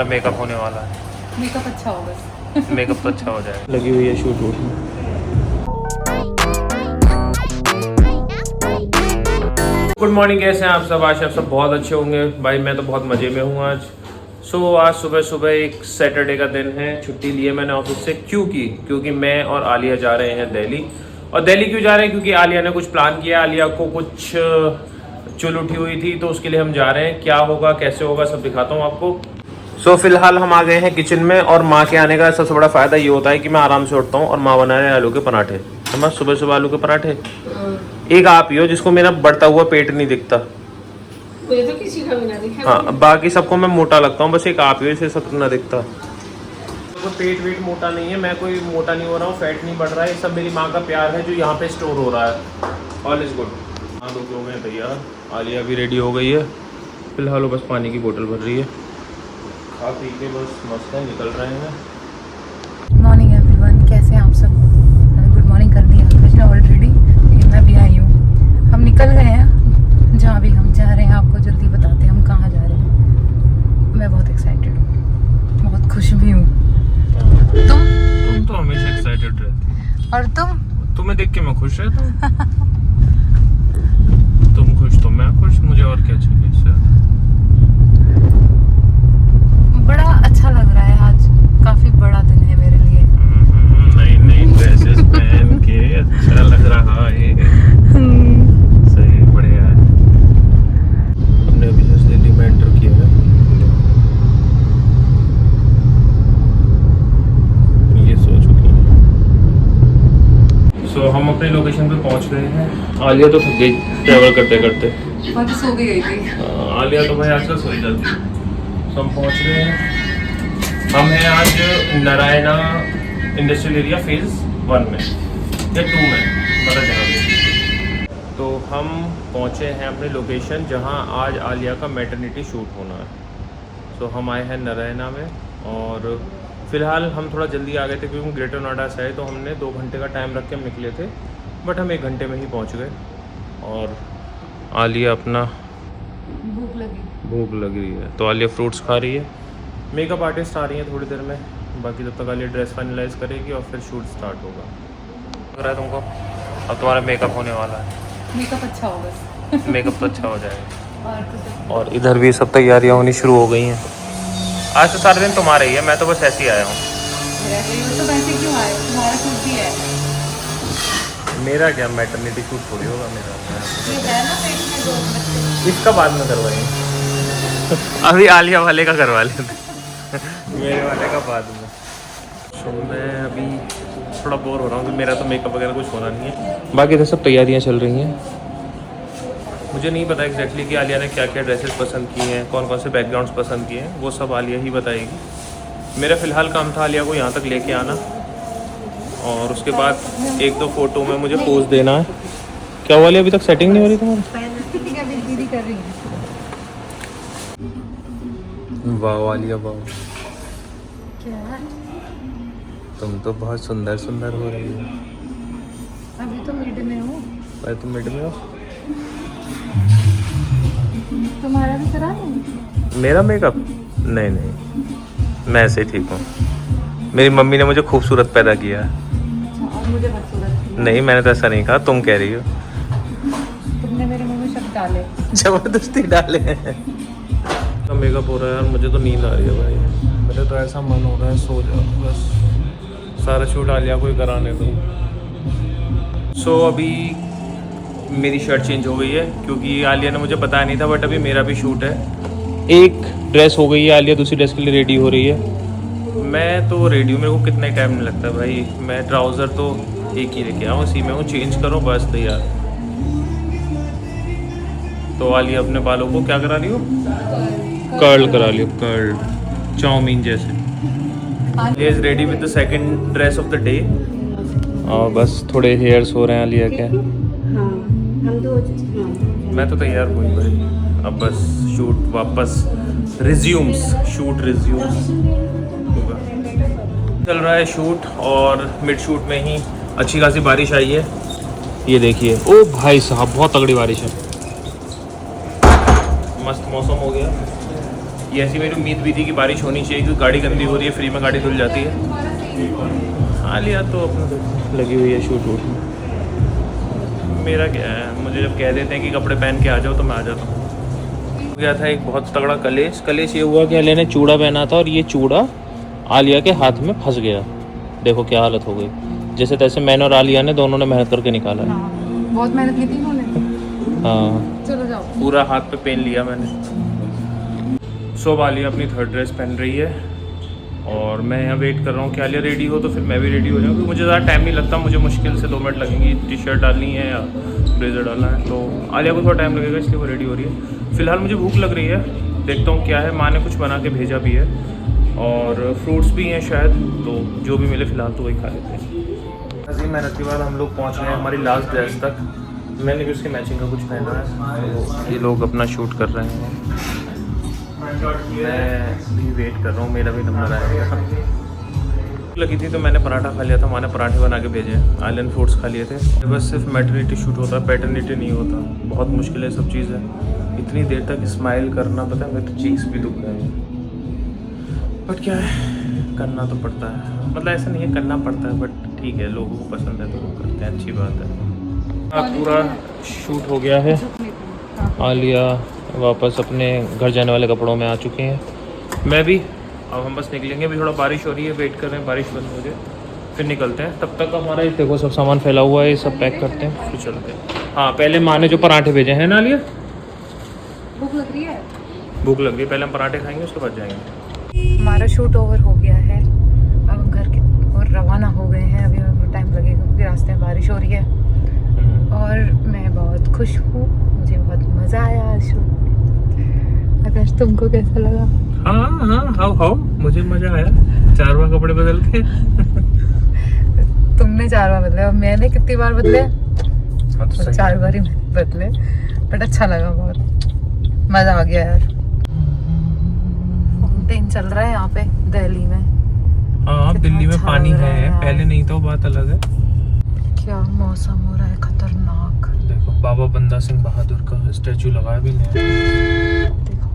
Makeup होने वाला है। मेकअप अच्छा होगा। मेकअप तो अच्छा हो जाएगा। लगी हुई है शूट वूट में। गुड मॉर्निंग, कैसे हैं आप सब? आज आप सब बहुत अच्छे होंगे। भाई मैं तो बहुत मज़े में हूँ आज। आज सुबह सुबह एक सैटरडे का दिन है। छुट्टी ली है मैंने ऑफिस से। क्योंकि मैं और आलिया जा रहे हैं दिल्ली। और दिल्ली क्यों जा रहे हैं? क्योंकि आलिया ने कुछ प्लान किया। आलिया को कुछ चुल उठी हुई थी, तो उसके लिए हम जा रहे हैं। क्या होगा, कैसे होगा, सब दिखाता हूँ आपको। फिलहाल हम आ गए हैं किचन में। और माँ के आने का सबसे बड़ा फ़ायदा ये होता है कि मैं आराम से उठता हूँ और माँ बना रहे हैं आलू के पराठे। समझ, सुबह सुबह आलू के पराठे। एक आप ही हो जिसको मेरा बढ़ता हुआ पेट नहीं दिखता। मुझे तो किसी का भी ना दिखा। हाँ, बाकी सबको मैं मोटा लगता हूँ, बस एक आप ही हो इसे सब ना दिखता। तो पेट वेट मोटा नहीं है, मैं कोई मोटा नहीं हो रहा हूँ, फैट नहीं बढ़ रहा है। ये सब मेरी माँ का प्यार है जो यहाँ पे स्टोर हो रहा है। All is good. हाँ, लोग हो गए तैयार। आलिया भी रेडी हो गई है। फिलहाल वो बस पानी की बोतल भर रही है। खा पी के बस मस्त है, निकल रहे हैं। गुड मॉर्निंग एवरीवन, कैसे हैं आप सब? गुड मॉर्निंग कर दी है ऑलरेडी। मैं भी आई हूँ। हम निकल गए हैं। जहाँ भी हम जा रहे हैं आपको जल्दी बताते हैं हम कहाँ जा रहे हैं। मैं बहुत एक्साइटेड हूँ, बहुत खुश भी हूँ। तुम तो हमेशा एक्साइटेड रहती। और तुम्हें देख के मैं खुश रहता हूँ। तुम खुश तो मैं खुश, मुझे और क्या चाहिए इससे। बड़ा अच्छा लग रहा है आज, काफी बड़ा दिन है मेरे लिए। नई ड्रेसेस पहन के अच्छा लग रहा है। सही, बढ़िया है। हमने अभी जस्ट दिल्ली में एंटर किया है। ये सो चुकी है। हम अपने लोकेशन पे पहुंच गए हैं। आलिया तो थक गई ट्रैवल करते करते। सो भी गई थी। आलिया तो भाई आजकल सो ही जाती। हम पहुंच गए हैं। हम हैं आज नारायणा इंडस्ट्रियल एरिया फेज़ 1 में या 2 में, पता चला भी। तो हम पहुंचे हैं अपने लोकेशन जहां आज आलिया का मैटरनिटी शूट होना है। हम आए हैं नारायणा में। और फ़िलहाल हम थोड़ा जल्दी आ गए थे क्योंकि हम ग्रेटर नोएडा से आए, तो हमने 2 घंटे का टाइम रख के हम निकले थे, बट हम 1 घंटे में ही पहुँच गए। और आलिया अपना भूख लग रही है तो आलिया फ्रूट्स खा रही है। मेकअप आर्टिस्ट आ रही हैं थोड़ी देर में। बाकी तब तक आलिया ड्रेस फाइनलाइज करेगी और फिर शूट स्टार्ट होगा। लग रहा है तुमको अब तुम्हारा मेकअप होने वाला है। मेकअप अच्छा होगा। मेकअप तो अच्छा हो जाएगा। और इधर भी सब तैयारियां होनी शुरू हो गई हैं। आज तो सारे दिन तुम्हारे ही है, मैं तो बस ऐसे ही आया हूँ। तो वैसे क्यों आए? तुम्हारा शूट भी है। मेरा क्या, मैटरनिटी शूट थोड़ी होगा मेरा। ये है ना पेट में 2 बच्चे। इसका बाद में करवाएंगे। अभी आलिया वाले का करवा लेते, मेरे वाले का बाद में। मैं अभी थोड़ा बोर हो रहा हूँ क्योंकि मेरा तो मेकअप वगैरह कुछ होना नहीं है। बाकी तो सब तैयारियाँ चल रही हैं। मुझे नहीं पता एग्जैक्टली कि आलिया ने क्या क्या ड्रेसेस पसंद की हैं, कौन कौन से बैकग्राउंड्स पसंद किए हैं, वो सब आलिया ही बताएगी। मेरा फ़िलहाल काम था आलिया को यहाँ तक लेके आना, और उसके बाद 1-2 फ़ोटो में मुझे पोज देना है। क्या हुआ आलिया, अभी तक सेटिंग नहीं हो रही तुम्हारी? दीदी कर रही है। वाह आलिया वाह, क्या? तुम तो बहुत सुंदर सुंदर हो रही हो। अभी तो मिड में हूँ। भाई तुम मिड में हो। तुम्हारा भी करा नहीं? मेरा मेकअप नहीं, मैं ऐसे ही ठीक हूँ। मेरी मम्मी ने मुझे खूबसूरत पैदा किया। अच्छा, और मुझे बदसूरत? नहीं, मैंने तो ऐसा नहीं कहा, तुम कह रही हो। तुमने मेरे मुंह में शब्द डाले। जबरदस्ती डाले हैं। मेकअप हो रहा है यार, मुझे तो नींद आ रही है भाई। मेरे तो ऐसा मन हो रहा है सो जाओ बस। सारा शूट आलिया को ही कराने दो। अभी मेरी शर्ट चेंज हो गई है क्योंकि आलिया ने मुझे बताया नहीं था, बट अभी मेरा भी शूट है। एक ड्रेस हो गई है, आलिया दूसरी ड्रेस के लिए रेडी हो रही है। मैं तो रेडी हूँ, मेरे को कितना ही टाइम नहीं लगता भाई। मैं ट्राउज़र तो एक ही लेके आऊँ, उसी में हूँ, चेंज करो बस तैयार। तो आलिया अपने बालों को क्या करा रही हो? कर्ल करा लियो, कर्ल चाउमीन जैसे। Alia is ready with the second dress of the day. और बस थोड़े हेयर्स हो रहे हैं आलिया के। मैं तो तैयार हुई भाई। अब बस शूट वापस शूट रिज्यूम्स होगा। चल रहा है शूट, और मिड शूट में ही अच्छी खासी बारिश आई है। ये देखिए, ओ भाई साहब बहुत तगड़ी बारिश है। मस्त मौसम हो गया। ये ऐसी मेरी उम्मीद भी थी कि बारिश होनी चाहिए क्योंकि गाड़ी गंदी हो रही है, फ्री में गाड़ी धुल जाती है। आलिया तो अपना लगी हुई है शूट वूट में। मेरा क्या है, मुझे जब कह देते हैं कि कपड़े पहन के आ जाओ तो मैं आ जाता हूँ। गया था एक बहुत तगड़ा कलेश ये हुआ कि आलिया ने चूड़ा पहना था और ये चूड़ा आलिया के हाथ में फंस गया। देखो क्या हालत हो गई। जैसे तैसे मैंने और आलिया ने दोनों ने मेहनत करके निकाला है। हाँ, बहुत मेहनत की थी इन्होंने। हाँ, चलो जाओ। पूरा हाथ पे पहन लिया मैंने। सो आलिया अपनी थर्ड ड्रेस पहन रही है और मैं यहाँ वेट कर रहा हूँ कि आलिया रेडी हो तो फिर मैं भी रेडी हो जाऊँ, क्योंकि मुझे ज़्यादा टाइम नहीं लगता। मुझे मुश्किल से 2 मिनट लगेंगी। टी शर्ट डालनी है या ब्लेजर डालना है, तो आलिया को थोड़ा टाइम लगेगा, इसलिए वो रेडी हो रही है। फ़िलहाल मुझे भूख लग रही है, देखता हूँ क्या है। माँ ने कुछ बना के भेजा भी है और फ्रूट्स भी हैं शायद, तो जो भी मिले फ़िलहाल तो वही खा लेते हैं। अजीम मेहनत के बाद हम लोग पहुँच गए हैं हमारी लास्ट ड्रेस तक। मैंने भी उसके मैचिंग का कुछ पहना है, तो ये लोग अपना शूट कर रहे हैं। मैं भी वेट कर रहा हूँ, मेरा भी नंबर आएगा। लगी थी तो मैंने पराठा खा लिया था, माँ ने पराठे बना के भेजे। आइलैंड फ्रूट्स खा लिए थे। बस सिर्फ मैटरनिटी शूट होता है, पैटर्निटी नहीं होता। बहुत मुश्किल है सब चीज़ है। इतनी देर तक स्माइल करना, पता है मेरे तो चीक्स भी दुख रहे हैं, बट क्या है, करना तो पड़ता है। मतलब ऐसा नहीं है करना पड़ता है, बट ठीक है, लोगों को पसंद है तो वो करते हैं, अच्छी बात है। पूरा शूट हो गया है। आलिया वापस अपने घर जाने वाले कपड़ों में आ चुके हैं, मैं भी। अब हम बस निकलेंगे, अभी थोड़ा बारिश हो रही है, वेट कर रहे हैं बारिश बंद हो जाए फिर निकलते हैं। तब तक हमारा ये देखो सब सामान फैला हुआ है, ये सब पैक करते हैं फिर चलते हैं। हाँ, पहले माँ ने जो पराठे भेजे हैं ना आलिया, भूख लग रही है। भूख लग रही है, पहले हम पराठे खाएंगे उसके बाद जाएंगे। हमारा शूट ओवर हो गया है, अब हम घर की और रवाना हो गए हैं। अभी हमें टाइम लगेगा क्योंकि रास्ते में बारिश हो रही है और मैं बहुत खुश हूँ, मुझे बहुत मज़ा आया आज शूट में। आकाश, तुमको कैसा लगा? हाँ, हाउ मुझे मज़ा आया। 4 बार कपड़े बदल के तुमने 4 बार बदले और मैंने कितनी बार बदले? तो 4 बार ही बदले, बट अच्छा लगा, बहुत मज़ा आ गया यार। फाउंटेन चल रहा है यहाँ पे दिल्ली में। हाँ, दिल्ली में पानी है, पहले नहीं था, बात अलग है। क्या मौसम हो रहा है खतरनाक। देखो बाबा बंदा सिंह बहादुर का स्टैचू लगाया भी नहीं। देखो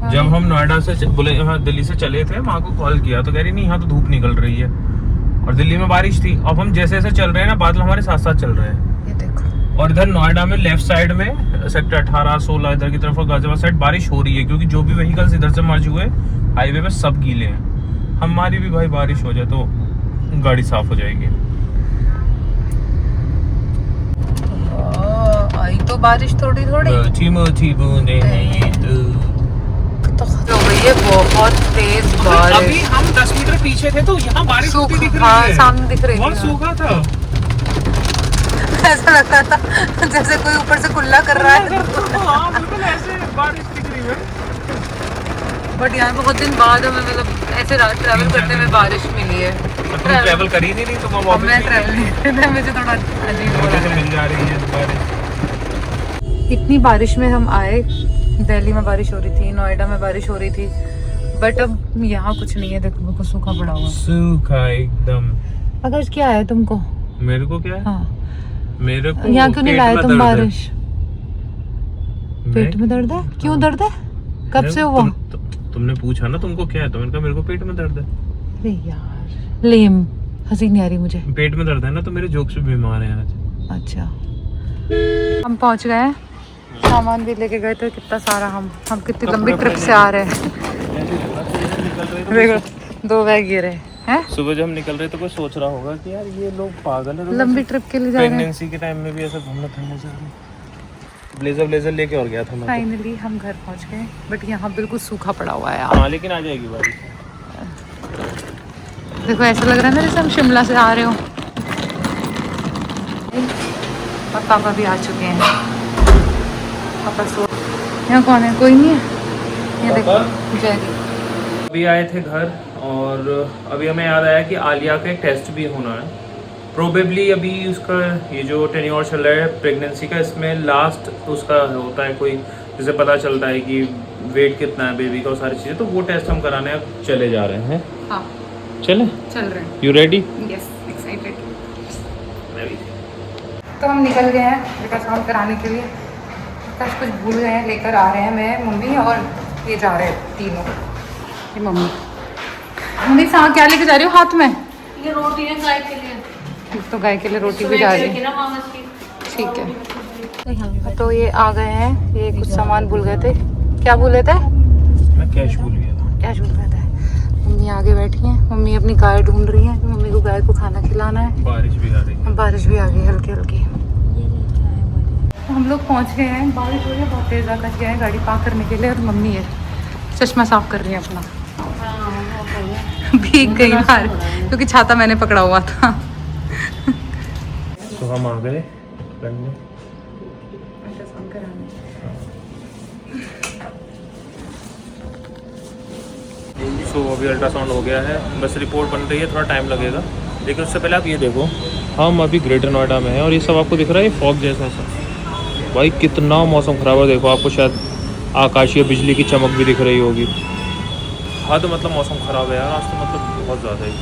जब हम नोएडा से बोले यहाँ दिल्ली से चले थे, माँ को कॉल किया तो कह रही नहीं, यहाँ तो धूप निकल रही है और दिल्ली में बारिश थी। अब हम जैसे जैसे चल रहे हैं ना, बादल हमारे साथ साथ चल रहे हैं। ये देखो, और इधर नोएडा में लेफ्ट साइड में सेक्टर 18, 16 इधर की तरफ और गाजियाबाद साइड बारिश हो रही है, क्योंकि जो भी व्हीकल्स इधर से मर्ज हुए हाईवे पे सब गीले हैं। हमारी भी भाई बारिश हो जाए तो गाड़ी साफ हो जाएगी। आई तो बारिश थोड़ी थोड़ी तो खत्म हो गई है, बहुत तेज बारिश। अभी हम 10 मीटर पीछे थे तो यहाँ बारिश होती दिख रही हाँ, है। सामने दिख रही बहुत है। सूखा था। ऐसा लग रहा था जैसे कोई ऊपर से कुल्ला कर रहा है। हाँ, बिल्कुल ऐसे बारिश दिख रही है। बट यहाँ बहुत दिन बाद हमें मतलब ऐसे ट्रैवल करने में बारिश मिली है। तुम ट्रैवल कर ही नहीं, तो मैं वापस मैं ट्रैवल नहीं करता, मुझे थोड़ा अजीब हो रहा मुझे है। मिल जा रही है बारिश। इतनी बारिश में हम आए, दिल्ली में बारिश हो रही थी, नोएडा में बारिश हो रही थी, बट अब यहाँ कुछ नहीं है। देखो बिल्कुल सूखा पड़ा हुआ, सूखा एकदम। अगर क्या है तुमको? मेरे को क्या है? हाँ, मेरे को यहाँ क्यों नहीं पेट लाए में तुम दर्द है। बारिश? पेट में दर्द है? क्यों दर्द है? कब से हुआ? तुमने पूछा ना तुमको क्या है, तो मैंने कहा मेरे को पेट में दर्द है। अरे यार, लेम, हंसी नहीं आ रही मुझे। पेट में दर्द है ना, तो मेरे जोक से बीमार है आज। अच्छा, हम पहुंच गए हैं, सामान भी लेके गए थे कितना सारा। हम कितनी लंबी ट्रिप से आ रहे हैं। देखो 2 बैग गिरे हैं। सुबह जब हम निकल रहे तो कोई सोच रहा होगा कि यार ये लोग पागल है। लंबी ट्रिप के लिए जा रहे हैं। प्रेगनेंसी के टाइम में भी ऐसा घूमना फिरना चाहिए। ब्लेजर लेके और गया था मैं। फाइनली हम घर पहुंच गए, बट यहाँ बिल्कुल सूखा पड़ा हुआ है यार। हाँ, लेकिन आ जाएगी बारिश। देखो ऐसा लग रहा है ना जैसे हम शिमला से आ रहे हो। और पापा भी आ चुके हैं। पापा सो, यहाँ कौन है? कोई नहीं है। ये देखो जयदीप अभी आए थे घर और अभी हमें याद आया कि आलिया का एक टेस्ट भी होना है। प्रोबेबली अभी उसका ये जो टेन्योर चल रहा है प्रेगनेंसी का, इसमें लास्ट उसका होता है कोई, जिससे पता चलता है कि वेट कितना है बेबी का और सारी चीज़ें। तो वो टेस्ट हम कराने अब चले जा रहे हैं। हाँ, चले, चल रहे हैं। You ready? Yes, excited. मैं भी। तो हम निकल गए हैं अल्ट्रासाउंड कराने के लिए। बस कुछ भूल गए हैं, लेकर आ रहे हैं मैं, मम्मी और ये जा रहे हैं तीनों। ये मम्मी साथ क्या लेके जा रही हो हाथ में? ये रोटी है गाय के लिए, तो गाय के लिए रोटी भी जा रही है। ठीक है, तो ये आ गए हैं। ये कुछ सामान भूल गए थे। क्या भूले थे? मैं कैश भूल गया था। कैश भूल गए थे। मम्मी आगे बैठी हैं। मम्मी अपनी गाय ढूंढ रही है। मम्मी को गाय को खाना खिलाना है। बारिश भी आ रही है। बारिश भी आ गई हल्की हल्की। तो हम लोग पहुंच गए हैं। बारिश हो रही है बहुत तेज़, आकाश गया है गाड़ी पार्क करने के लिए और मम्मी है चश्मा साफ कर रही है अपना। भीग गई बाहर क्योंकि छाता मैंने पकड़ा हुआ था। तो हम आ गए करने। तो अभी अल्ट्रासाउंड हो गया है, बस रिपोर्ट बन रही है, थोड़ा टाइम लगेगा। लेकिन उससे पहले आप ये देखो, हम अभी ग्रेटर नोएडा में हैं और ये सब आपको दिख रहा है फॉग जैसा सा। भाई कितना मौसम ख़राब है, देखो आपको शायद आकाशीय बिजली की चमक भी दिख रही होगी। हाँ तो मतलब मौसम ख़राब है यार आज तो, मतलब बहुत ज़्यादा ही।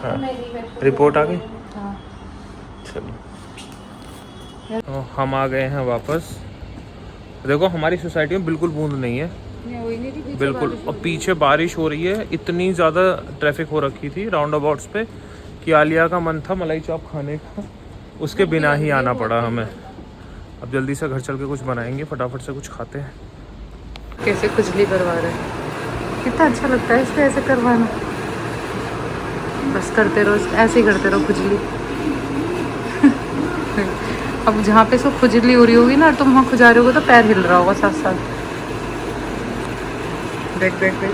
हाँ, रिपोर्ट आ गई। चलो तो हम आ गए हैं वापस। देखो हमारी सोसाइटी में बिल्कुल बूंद नहीं है, बिल्कुल। और पीछे बारिश हो रही है, इतनी ज़्यादा ट्रैफिक हो रखी थी राउंड अबाउट्स पे कि आलिया का मन था मलाई चॉप खाने का, उसके बिना ही आना पड़ा हमें। अब जल्दी से घर चल के कुछ बनाएंगे, फटाफट से कुछ खाते हैं। कैसे खुजली करवा रहे हैं, कितना अच्छा लगता है इसको ऐसे करवाना। बस करते रहो, ऐसे ही करते रहो खुजली। अब जहाँ पे इसको खुजली हो रही होगी ना, तुम वहाँ खुजा रहे होगे तो पैर हिल रहा होगा साथ साथ। देख देख देख।